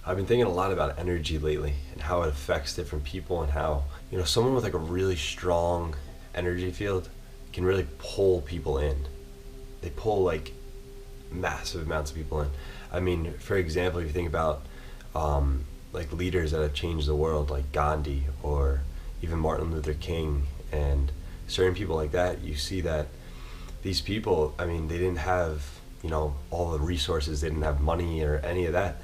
I've been thinking a lot about energy lately and how it affects different people and how, someone with like a really strong energy field can really pull people in. They pull like massive amounts of people in. I mean, for example, if you think about like leaders that have changed the world, like Gandhi or even Martin Luther King and certain people like that, you see that these people, I mean, they didn't have, all the resources, they didn't have money or any of that.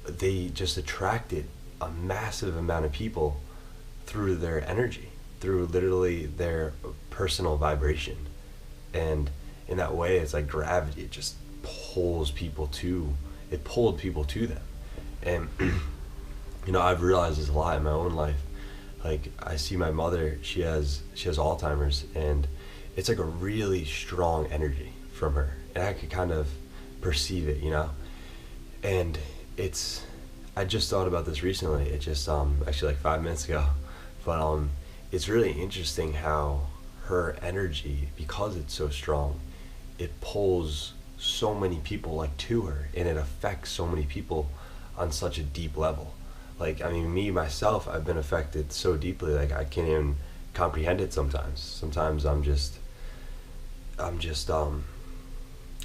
They just attracted a massive amount of people through their energy, through literally their personal vibration. And in that way, it's like gravity. It just it pulled people to them. And, I've realized this a lot in my own life. Like, I see my mother, she has Alzheimer's, and it's like a really strong energy from her. And I could kind of perceive it, And I just thought about this recently. It just actually like 5 minutes ago, but it's really interesting how her energy, because it's so strong, it pulls so many people like to her, and it affects so many people on such a deep level. Like, I mean, me myself, I've been affected so deeply, like I can't even comprehend it sometimes. Sometimes I'm just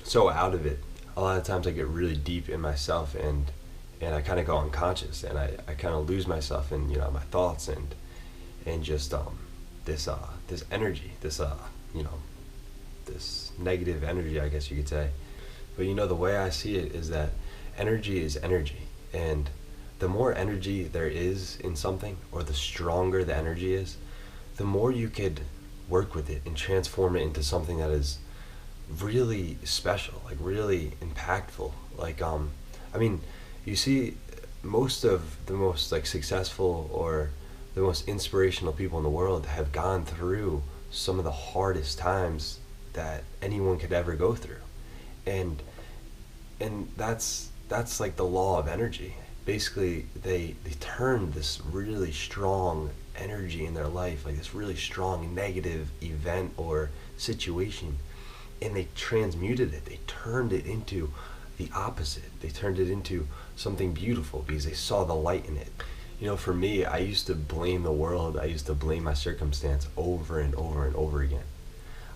so out of it. A lot of times I get really deep in myself, and I kind of go unconscious, and I kind of lose myself in my thoughts and just this energy, this negative energy, I guess you could say. But the way I see it is that energy is energy, and the more energy there is in something, or the stronger the energy is, the more you could work with it and transform it into something that is really special, like really impactful. Like I mean, you see, most of the most like successful or the most inspirational people in the world have gone through some of the hardest times that anyone could ever go through. And that's like the law of energy. Basically, they turned this really strong energy in their life, like this really strong negative event or situation, and they transmuted it. They turned it into the opposite. They turned it into something beautiful because they saw the light in it. For me, I used to blame the world. I used to blame my circumstance over and over and over again.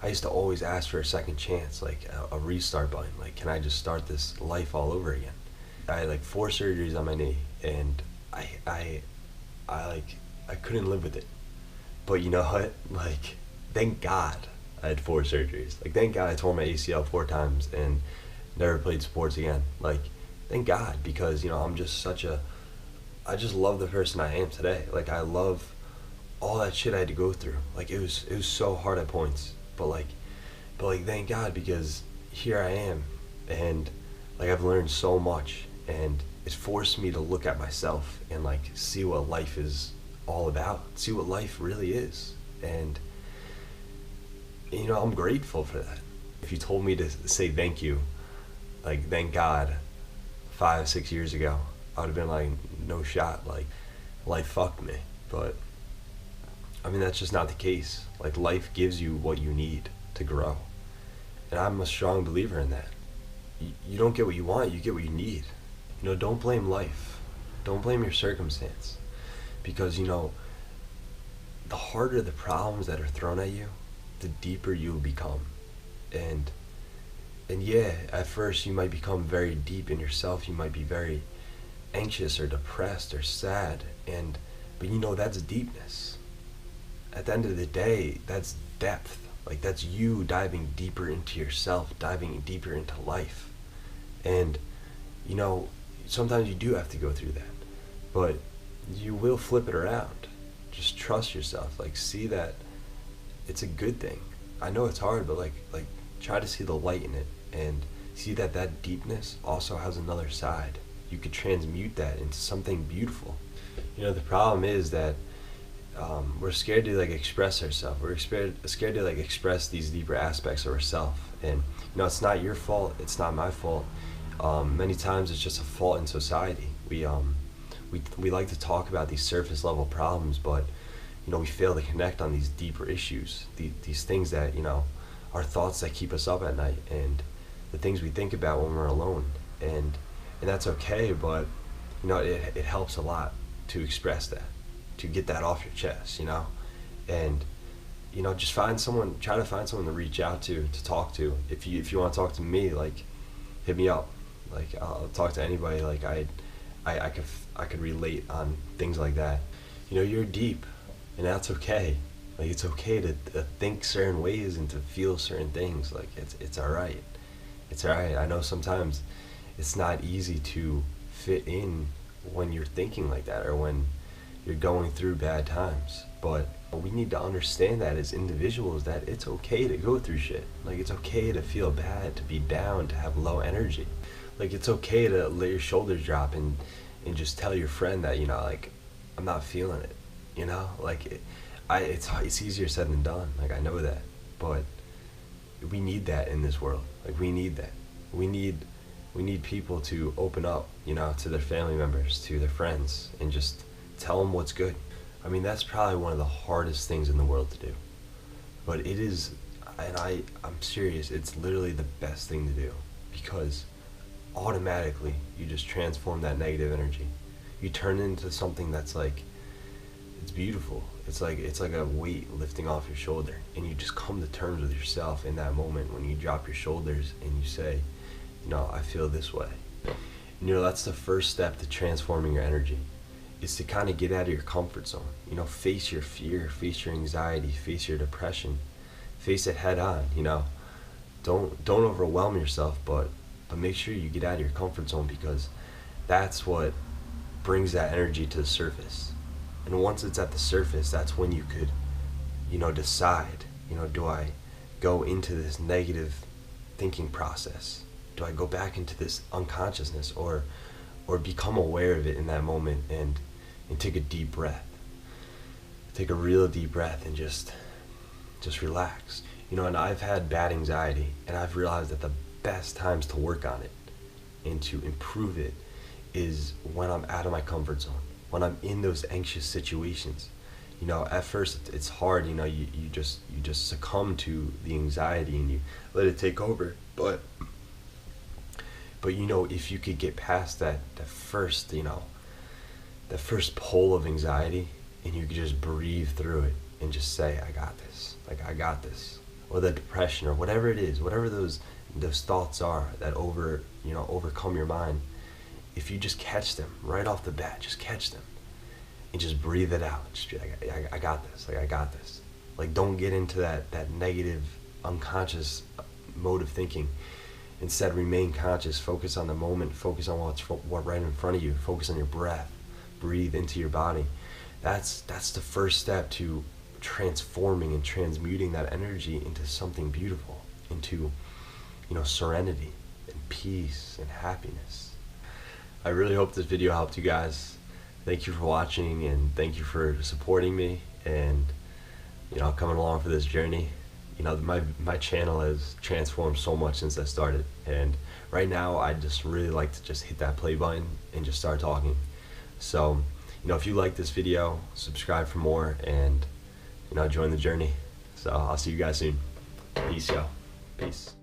I used to always ask for a second chance, like a restart button. Like, can I just start this life all over again? I had like 4 surgeries on my knee, and I couldn't live with it. But you know what? Like, thank God I had 4 surgeries. Like, thank God I tore my ACL 4 times and never played sports again. Like, thank God, because I'm just I just love the person I am today. Like, I love all that shit I had to go through. Like, it was so hard at points, but thank God, because here I am, and like I've learned so much, and it's forced me to look at myself and like see what life is all about, see what life really is. And I'm grateful for that. If you told me to say thank you, like thank God, 5-6 years ago, I would have been like, no shot, like life fucked me. But I mean, that's just not the case. Like, life gives you what you need to grow, and I'm a strong believer in that. You don't get what you want, you get what you need. Don't blame life, don't blame your circumstance, because the harder the problems that are thrown at you, the deeper you will become. And yeah, at first you might become very deep in yourself. You might be very anxious or depressed or sad, but that's deepness. At the end of the day, that's depth. Like, that's you diving deeper into yourself, diving deeper into life. And sometimes you do have to go through that, but you will flip it around. Just trust yourself. Like, see that it's a good thing. I know it's hard, but like try to see the light in it, and see that deepness also has another side. You could transmute that into something beautiful. The problem is that we're scared to like express ourselves. We're scared to like express these deeper aspects of ourselves. And it's not your fault. It's not my fault. Many times it's just a fault in society. We like to talk about these surface level problems, but we fail to connect on these deeper issues. These things that are thoughts that keep us up at night, and the things we think about when we're alone. And that's okay, but you know, it helps a lot to express that, to get that off your chest, you know. And you know, just try to find someone to reach out to talk to. If you want to talk to me, like, hit me up. Like, I'll talk to anybody. Like, I could relate on things like that. You know, you're deep, and that's okay. Like, it's okay to think certain ways and to feel certain things. Like, it's all right. It's all right. I know sometimes it's not easy to fit in when you're thinking like that, or when you're going through bad times. But we need to understand that as individuals, that it's okay to go through shit. Like, it's okay to feel bad, to be down, to have low energy. Like, it's okay to let your shoulders drop and just tell your friend that, you know, like, I'm not feeling it. You know, like, it's easier said than done. Like, I know that, but we need that in this world. Like, we need that. We need people to open up, you know, to their family members, to their friends, and just tell them what's good. I mean, that's probably one of the hardest things in the world to do. But it is, and I'm serious, it's literally the best thing to do, because automatically you just transform that negative energy. You turn it into something that's like, it's beautiful. It's like a weight lifting off your shoulder, and you just come to terms with yourself in that moment when you drop your shoulders and you say, you know, I feel this way. And, you know, that's the first step to transforming your energy. Is to kind of get out of your comfort zone. You know, face your fear, face your anxiety, face your depression, face it head on. You know, don't overwhelm yourself, but make sure you get out of your comfort zone, because that's what brings that energy to the surface. And once it's at the surface, that's when you could, you know, decide, you know, do I go into this negative thinking process? Do I go back into this unconsciousness, or become aware of it in that moment, and take a deep breath. Take a real deep breath and just relax. You know, and I've had bad anxiety, and I've realized that the best times to work on it and to improve it is when I'm out of my comfort zone, when I'm in those anxious situations. You know, at first it's hard, you know, you just succumb to the anxiety and you let it take over. But you know, if you could get past that first, you know, the first pull of anxiety, and you could just breathe through it and just say, I got this. Like, I got this. Or the depression, or whatever it is, whatever those thoughts are that overcome your mind. If you just catch them right off the bat, just catch them and just breathe it out. Just be like, I got this. Like, I got this. Like, don't get into that negative, unconscious mode of thinking. Instead, remain conscious. Focus on the moment. Focus on what's right in front of you. Focus on your breath. Breathe into your body. That's the first step to transforming and transmuting that energy into something beautiful, into, you know, serenity and peace and happiness. I really hope this video helped you guys. Thank you for watching, and thank you for supporting me, and, you know, coming along for this journey. You know, my channel has transformed so much since I started, and right now I just really like to just hit that play button and just start talking. So, you know, if you like this video, subscribe for more, and, you know, join the journey. So I'll see you guys soon. Peace, y'all. Peace.